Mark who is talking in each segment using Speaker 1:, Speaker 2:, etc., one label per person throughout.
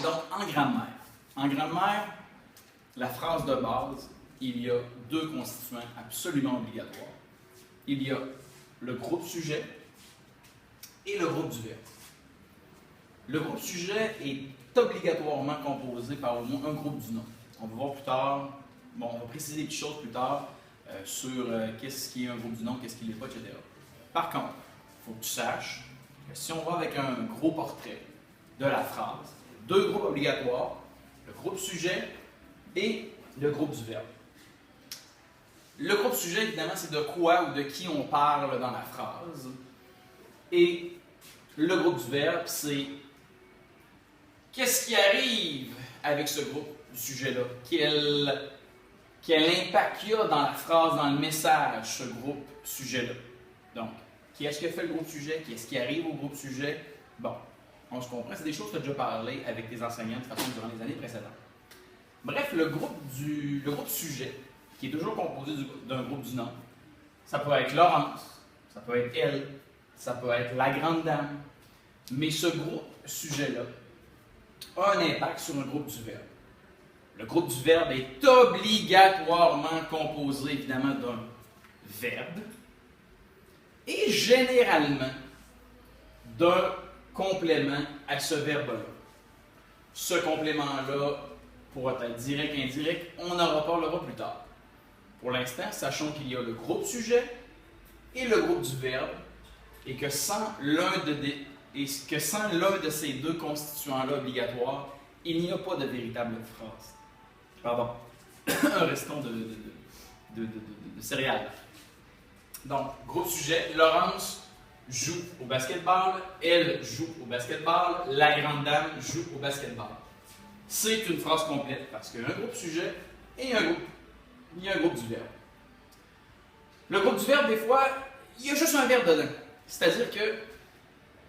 Speaker 1: Donc, en grammaire. En grammaire, la phrase de base, il y a deux constituants absolument obligatoires. Il y a le groupe sujet et le groupe du verbe. Le groupe sujet est obligatoirement composé par au moins un groupe du nom. On va voir plus tard, on va préciser des petites choses plus tard sur qu'est-ce qui est un groupe du nom, qu'est-ce qui ne l'est pas, etc. Par contre, il faut que tu saches que si on va avec un gros portrait de la phrase, deux groupes obligatoires, le groupe sujet et le groupe du verbe. Le groupe sujet, évidemment, c'est de quoi ou de qui on parle dans la phrase. Et le groupe du verbe, c'est qu'est-ce qui arrive avec ce groupe du sujet-là? Quel impact il y a dans la phrase, dans le message, ce groupe sujet-là? Donc, qui est-ce qui a fait le groupe sujet? Qui est-ce qui arrive au groupe sujet? Bon, on se comprend, c'est des choses que tu as déjà parlé avec tes enseignants de façon durant les années précédentes. Bref, le groupe sujet, qui est toujours composé d'un groupe du nom, ça peut être Laurence, ça peut être elle, ça peut être la grande dame, mais ce groupe sujet-là a un impact sur un groupe du verbe. Le groupe du verbe est obligatoirement composé, évidemment, d'un verbe et généralement d'un complément à ce verbe-là. Ce complément-là pourra être direct, indirect, on en reparlera plus tard. Pour l'instant, sachons qu'il y a le groupe sujet et le groupe du verbe et que sans l'un de ces deux constituants-là obligatoires, il n'y a pas de véritable phrase. Pardon, un reston de céréales. Donc, groupe sujet, Laurence joue au basketball, elle joue au basketball, la grande dame joue au basketball. C'est une phrase complète parce qu'il y a un groupe sujet et il y a un groupe du verbe. Le groupe du verbe, des fois, il y a juste un verbe dedans. C'est-à-dire que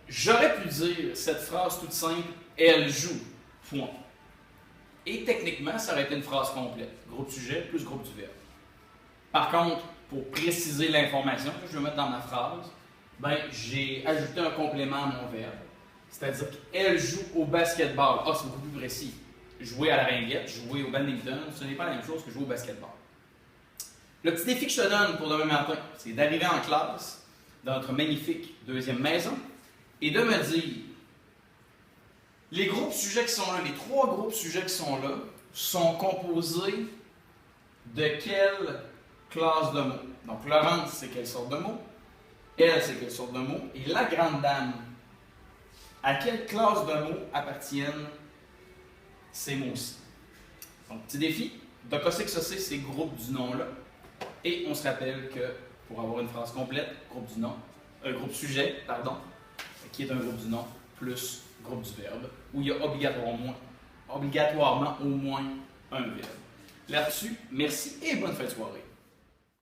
Speaker 1: j'aurais pu dire cette phrase toute simple, elle joue, point. Et techniquement, ça aurait été une phrase complète. Groupe sujet plus groupe du verbe. Par contre, pour préciser l'information que je veux mettre dans ma phrase, j'ai ajouté un complément à mon verbe. C'est-à-dire qu'elle joue au basketball. Ah, c'est beaucoup plus précis. Jouer à la ringuette, jouer au badminton, ce n'est pas la même chose que jouer au basketball. Le petit défi que je te donne pour demain matin, c'est d'arriver en classe dans notre magnifique deuxième maison et de me dire les groupes sujets qui sont là, les trois groupes sujets qui sont là, sont composés de quelle classe de mots? Donc, Laurence, c'est quelle sorte de mots? Elle, c'est quelle sorte de mots? Et la grande dame, à quelle classe de mots appartiennent ces mots-ci? Donc, petit défi, de casser que ça c'est ces groupes du nom-là. Et on se rappelle que pour avoir une phrase complète, groupe du nom, groupe sujet, pardon, qui est un groupe du nom, plus groupe du verbe, où il y a obligatoirement au moins un verbe. Là-dessus, merci et bonne fin de soirée.